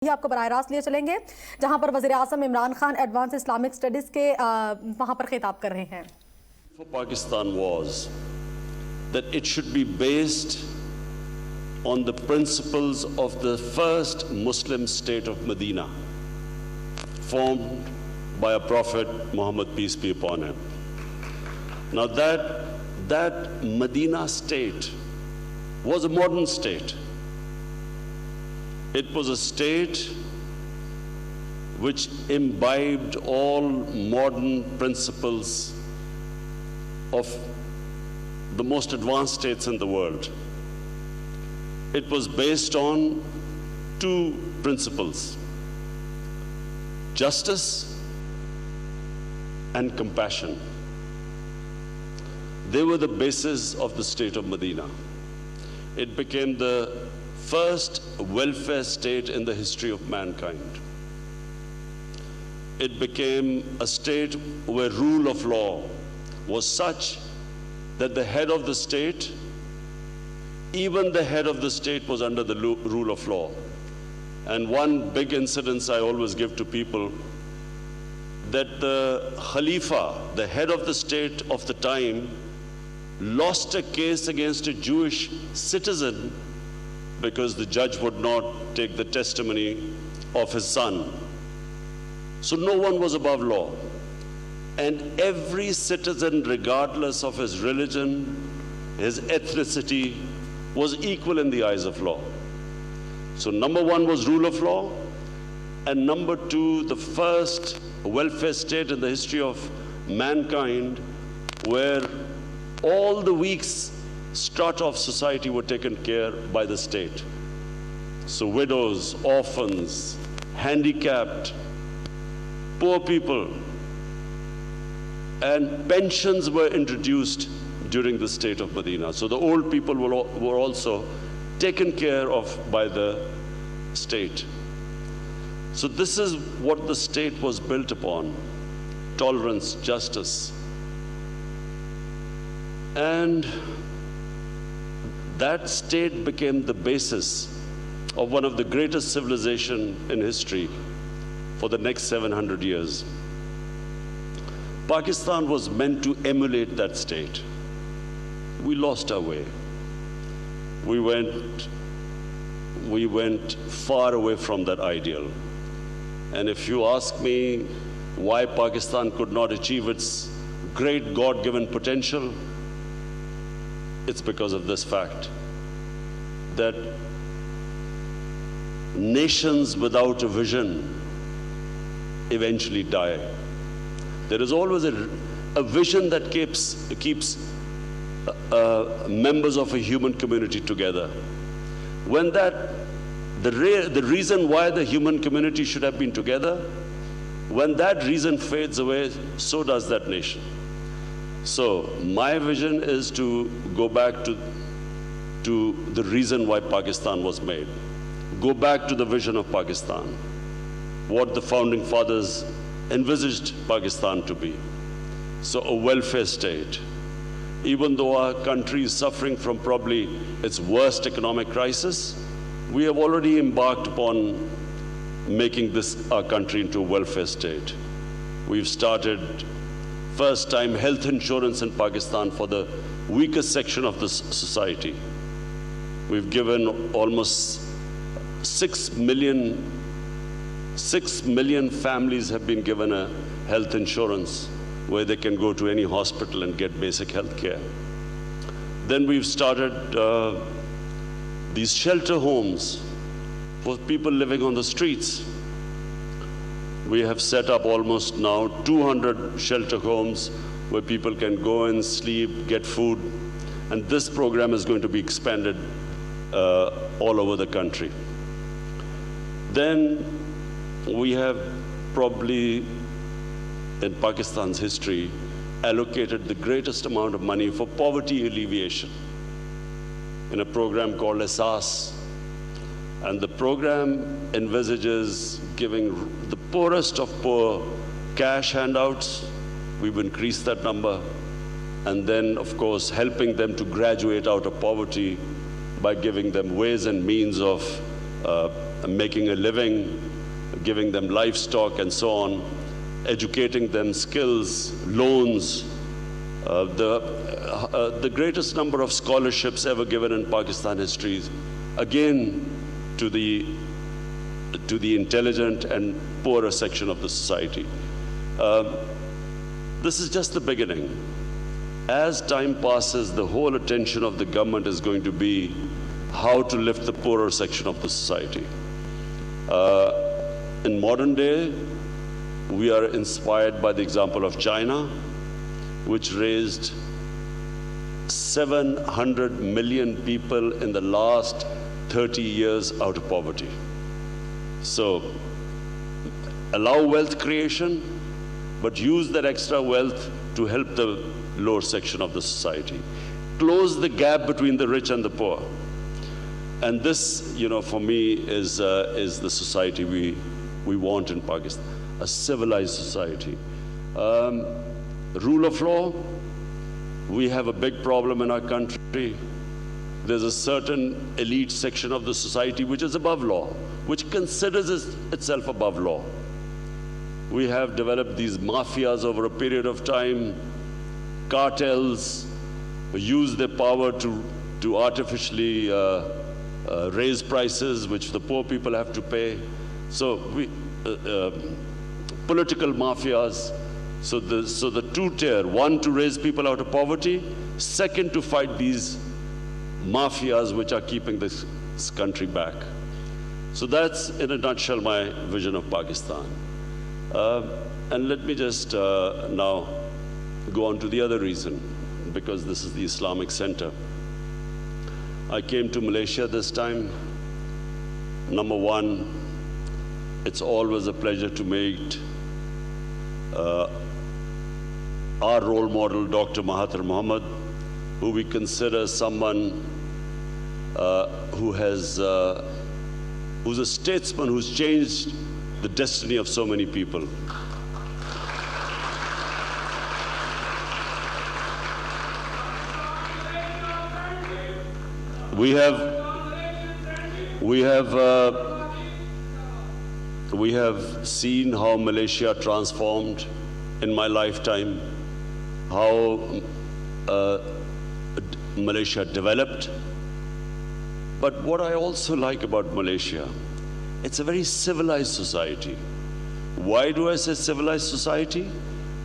आपको बराह रास्त लिए चलेंगे जहां पर वज़ीर आज़म Imran Khan advance Islamic studies के वहां पर खिताब कर रहे हैं। For Pakistan was that it should be based on the principles of the first Muslim state of Medina, formed by a prophet, Muhammad, peace be upon him. Now that Medina state was a modern state. It was a state which imbibed all modern principles of the most advanced states in the world. It was based on two principles: justice and compassion. They were the basis of the state of Medina. It became the first welfare state in the history of mankind. It became a state where rule of law was such that the head of the state, even the head of the state, was under the rule of law. And one big incident I always give to people, that the Khalifa, the head of the state of the time, lost a case against a Jewish citizen because the judge would not take the testimony of his son. So no one was above law. And every citizen, regardless of his religion, his ethnicity, was equal in the eyes of law. So number one was rule of law, and number two, the first welfare state in the history of mankind, where all the weak strata of society were taken care by the state. So widows, orphans, handicapped, poor people, and pensions were introduced during the state of Medina. So the old people were also taken care of by the state. So this is what the state was built upon: tolerance, justice. And that state became the basis of one of the greatest civilizations in history for the next 700 years. Pakistan was meant to emulate that state. We lost our way. We went far away from that ideal. And if you ask me why Pakistan could not achieve its great God-given potential, it's because of this fact, that nations without a vision eventually die. There is always a vision that keeps members of a human community together. When the reason why the human community should have been together, when that reason fades away, so does that nation. So my vision is to go back to the reason why Pakistan was made. Go back to the vision of Pakistan, what the founding fathers envisaged Pakistan to be. So a welfare state. Even though our country is suffering from probably its worst economic crisis, we have already embarked upon making our country into a welfare state. We've started first time health insurance in Pakistan for the weakest section of the society. We've given almost 6 million families have been given a health insurance where they can go to any hospital and get basic health care. Then we've started these shelter homes for people living on the streets. We have set up almost now 200 shelter homes where people can go and sleep, get food, and this program is going to be expanded all over the country. Then we have probably, in Pakistan's history, allocated the greatest amount of money for poverty alleviation in a program called Ehsaas. And the program envisages giving the poorest of poor cash handouts. We've increased that number. And then, of course, helping them to graduate out of poverty by giving them ways and means of making a living, giving them livestock and so on, educating them skills, loans, the greatest number of scholarships ever given in Pakistan history, again to the intelligent and poorer section of the society. This is just the beginning. As time passes, the whole attention of the government is going to be how to lift the poorer section of the society. In modern day, we are inspired by the example of China, which raised 700 million people in the last 30 years out of poverty. So, allow wealth creation, but use that extra wealth to help the lower section of the society. Close the gap between the rich and the poor. And this, for me, is the society we want in Pakistan, a civilized society. Rule of law, we have a big problem in our country. There's a certain elite section of the society which is above law, which considers itself above law. We have developed these mafias over a period of time, cartels, use their power to artificially raise prices, which the poor people have to pay. So political mafias. So the two-tier: one, to raise people out of poverty; second, to fight these mafias which are keeping this country back. So that's, in a nutshell, my vision of Pakistan. And let me just now go on to the other reason, because this is the Islamic Center. I came to Malaysia this time. Number one, it's always a pleasure to meet our role model, Dr. Mahathir Mohamad, who we consider someone who's a statesman who's changed the destiny of so many people. We have seen how Malaysia transformed in my lifetime, how Malaysia developed. But what I also like about Malaysia, it's a very civilized society. Why do I say civilized society?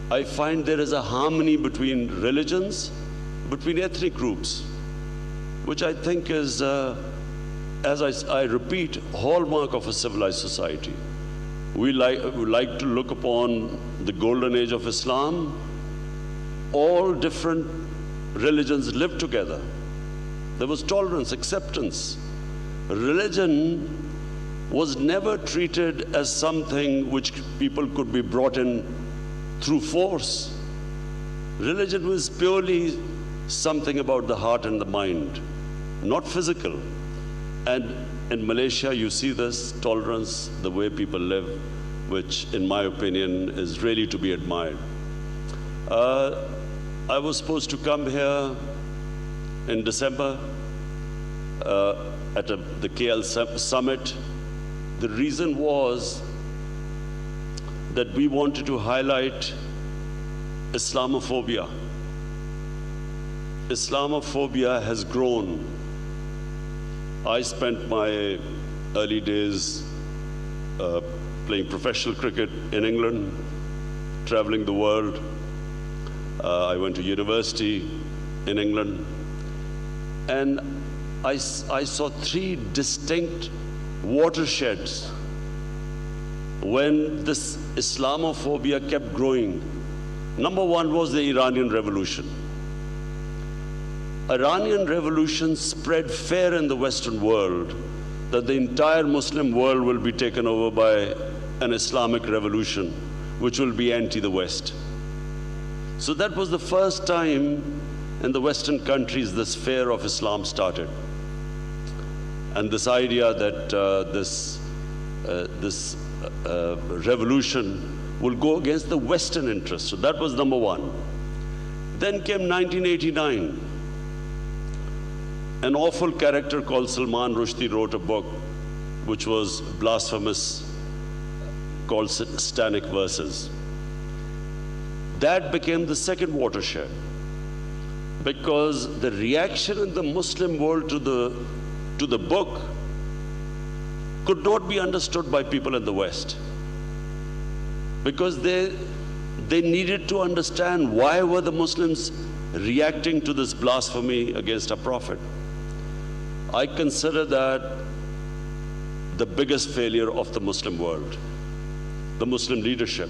I find there is a harmony between religions, between ethnic groups, which I think is, as I repeat, hallmark of a civilized society. We like to look upon the golden age of Islam. All different religions lived together. There was tolerance, acceptance. Religion was never treated as something which people could be brought in through force. Religion was purely something about the heart and the mind, not physical. And in Malaysia, you see this tolerance, the way people live, which in my opinion is really to be admired. I was supposed to come here in December at the KL summit. The reason was that we wanted to highlight Islamophobia. Islamophobia has grown. I spent my early days playing professional cricket in England, traveling the world. I went to university in England, and I saw three distinct watersheds when this Islamophobia kept growing. Number one was the Iranian Revolution. Iranian Revolution spread fear in the Western world that the entire Muslim world will be taken over by an Islamic revolution, which will be anti the West. So that was the first time in the Western countries this fear of Islam started. And this idea that this revolution will go against the Western interests. So that was number one. Then came 1989. An awful character called Salman Rushdie wrote a book which was blasphemous, called Satanic verses. That became the second watershed, because the reaction in the Muslim world to the book could not be understood by people in the West, because they needed to understand why were the Muslims reacting to this blasphemy against our Prophet. I consider that the biggest failure of the Muslim world, the Muslim leadership,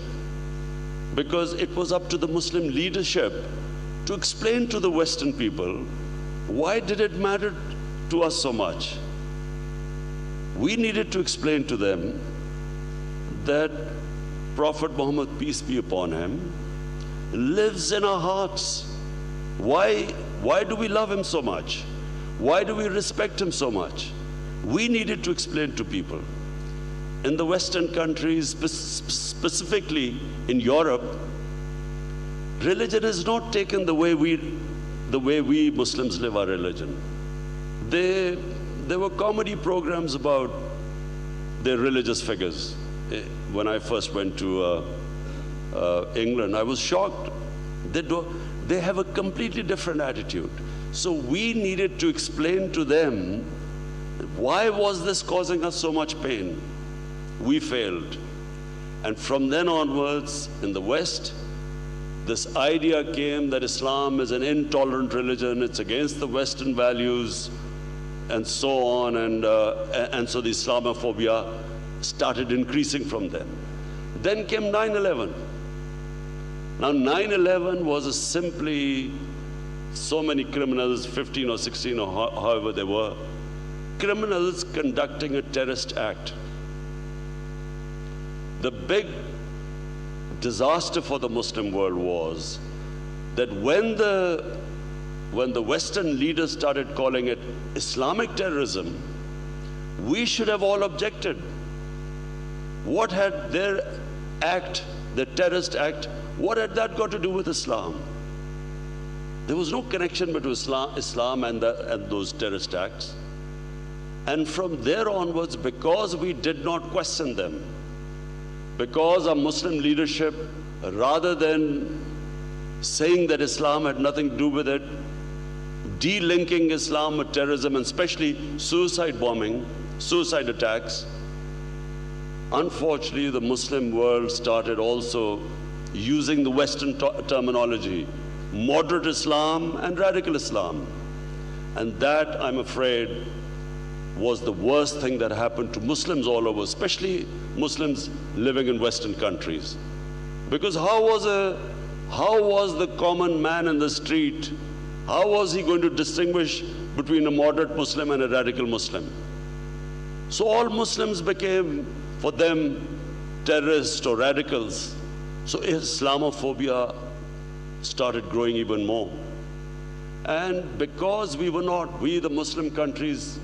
because it was up to the Muslim leadership to explain to the Western people, why did it matter to us so much? We needed to explain to them that Prophet Muhammad, peace be upon him, lives in our hearts. Why do we love him so much? Why do we respect him so much? We needed to explain to people. In the Western countries, specifically in Europe, religion is not taken the way we Muslims live our religion. There were comedy programs about their religious figures. When I first went to England, I was shocked. They have a completely different attitude. So we needed to explain to them, why was this causing us so much pain? We failed. And from then onwards, in the West, this idea came that Islam is an intolerant religion, it's against the Western values, and so on, and so the Islamophobia started increasing from them. Then came 9/11. Now 9/11 was simply so many criminals, 15 or 16 or however they were, criminals conducting a terrorist act. The big disaster for the Muslim world was that when the Western leaders started calling it Islamic terrorism, we should have all objected. What had their act, the terrorist act, what had that got to do with Islam? There was no connection between Islam and those terrorist acts. And from there onwards, because we did not question them, because our Muslim leadership, rather than saying that Islam had nothing to do with it, delinking Islam with terrorism, and especially suicide bombing, suicide attacks, unfortunately the Muslim world started also using the Western terminology, moderate Islam and radical Islam. And that, I'm afraid, was the worst thing that happened to Muslims all over, especially Muslims living in Western countries. Because how was the common man in the street, how was he going to distinguish between a moderate Muslim and a radical Muslim? So all Muslims became, for them, terrorists or radicals. So Islamophobia started growing even more. And because we the Muslim countries,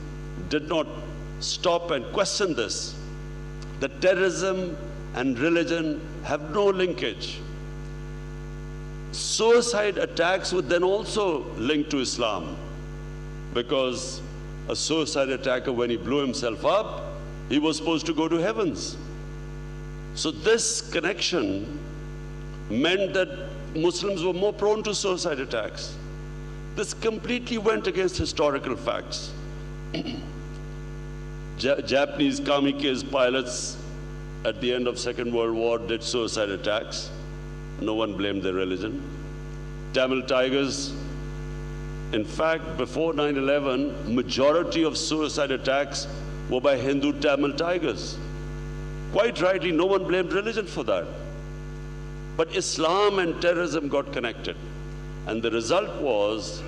did not stop and question this, that terrorism and religion have no linkage. Suicide attacks would then also link to Islam, because a suicide attacker, when he blew himself up, he was supposed to go to heavens. So this connection meant that Muslims were more prone to suicide attacks. This completely went against historical facts. Japanese kamikaze pilots at the end of Second World War did suicide attacks. No one blamed their religion. Tamil Tigers, in fact, before 9/11, majority of suicide attacks were by Hindu Tamil Tigers. Quite rightly, no one blamed religion for that. But Islam and terrorism got connected. And the result was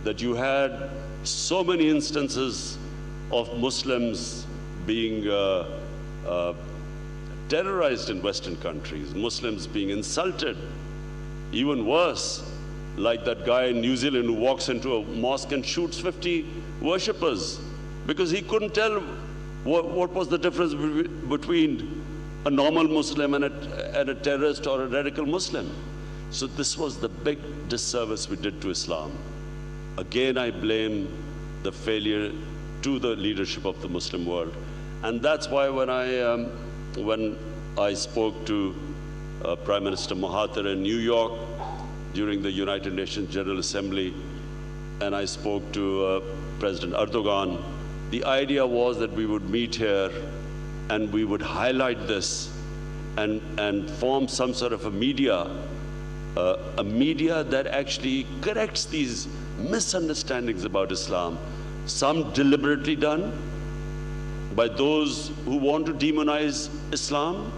that you had so many instances of Muslims being terrorized in Western countries, Muslims being insulted, even worse, like that guy in New Zealand who walks into a mosque and shoots 50 worshippers because he couldn't tell what was the difference between a normal Muslim and a terrorist or a radical Muslim. So this was the big disservice we did to Islam. Again, I blame the failure to the leadership of the Muslim world. And that's why when I spoke to Prime Minister Mahathir in New York during the United Nations General Assembly, and I spoke to President Erdogan, the idea was that we would meet here and we would highlight this and form some sort of a media that actually corrects these misunderstandings about Islam, some deliberately done by those who want to demonize Islam,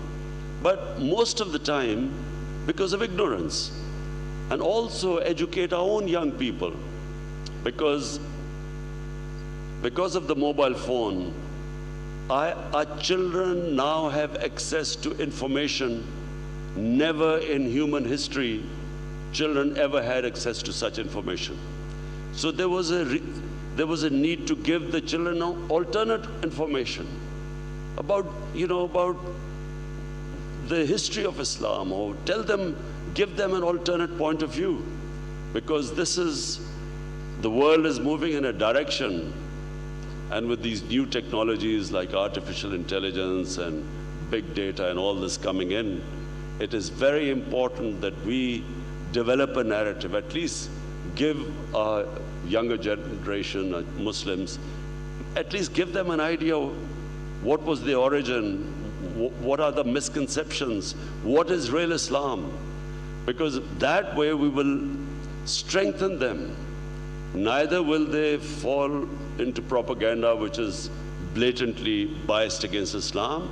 but most of the time because of ignorance, and also educate our own young people, because of the mobile phone, our children now have access to information. Never in human history children ever had access to such information. So there was a need to give the children alternate information about the history of Islam, or give them an alternate point of view, because the world is moving in a direction, and with these new technologies like artificial intelligence and big data and all this coming in, it is very important that we develop a narrative, at least give our younger generation, Muslims, at least give them an idea of what was the origin, what are the misconceptions, what is real Islam, because that way we will strengthen them. Neither will they fall into propaganda which is blatantly biased against Islam,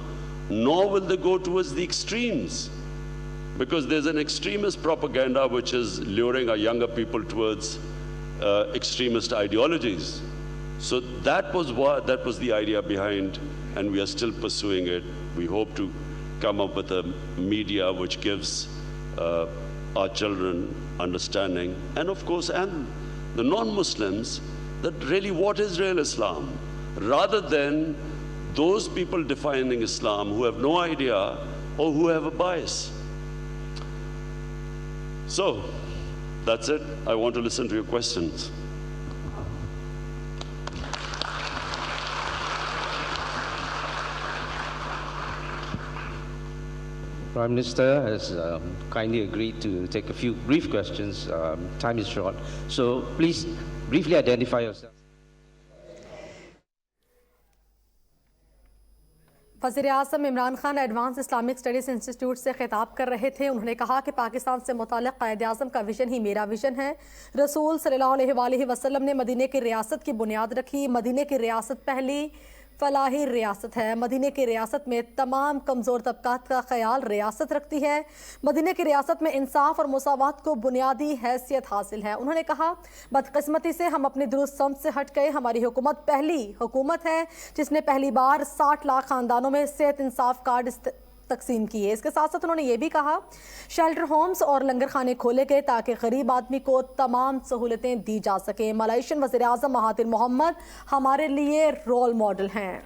nor will they go towards the extremes, because there's an extremist propaganda which is luring our younger people towards extremist ideologies. So that was the idea behind, and we are still pursuing it. We hope to come up with a media which gives our children understanding, and of course, and the non-Muslims, that really what is real Islam, rather than those people defining Islam who have no idea or who have a bias. So that's it. I want to listen to your questions. Prime Minister has kindly agreed to take a few brief questions. Time is short, so please briefly identify yourself. वज़ीर आज़म Imran Khan advance Islamic studies institute से खिताब कर रहे थे। उन्होंने कहा कि पाकिस्तान से मुताल्लिक़ क़ायद आज़म का विज़न ही मेरा विज़न है। रसूल सल्लल्लाहु अलैहि वसल्लम ने मदीने की रियासत की बुनियाद रखी। मदीने की रियासत पहली फलाही रियासत है। मदीने की रियासत में तमाम कमज़ोर तबक़ात का ख्याल रियासत रखती है। मदीने की रियासत में इंसाफ और मुसावात को बुनियादी हैसियत हासिल है। उन्होंने कहा, बदकिस्मती से हम अपनी दुरुस्त समत से हट गए। हमारी हुकूमत पहली हुकूमत है जिसने पहली बार 60 लाख ख़ानदानों में सेहत इंसाफ कार्ड तकसीम किए। इसके साथ साथ उन्होंने ये भी कहा, शेल्टर होम्स और लंगर खाने खोले गए ताकि गरीब आदमी को तमाम सहूलतें दी जा सकें। मलेशियन वज़ीर आज़म महातिर मोहम्मद हमारे लिए रोल मॉडल हैं।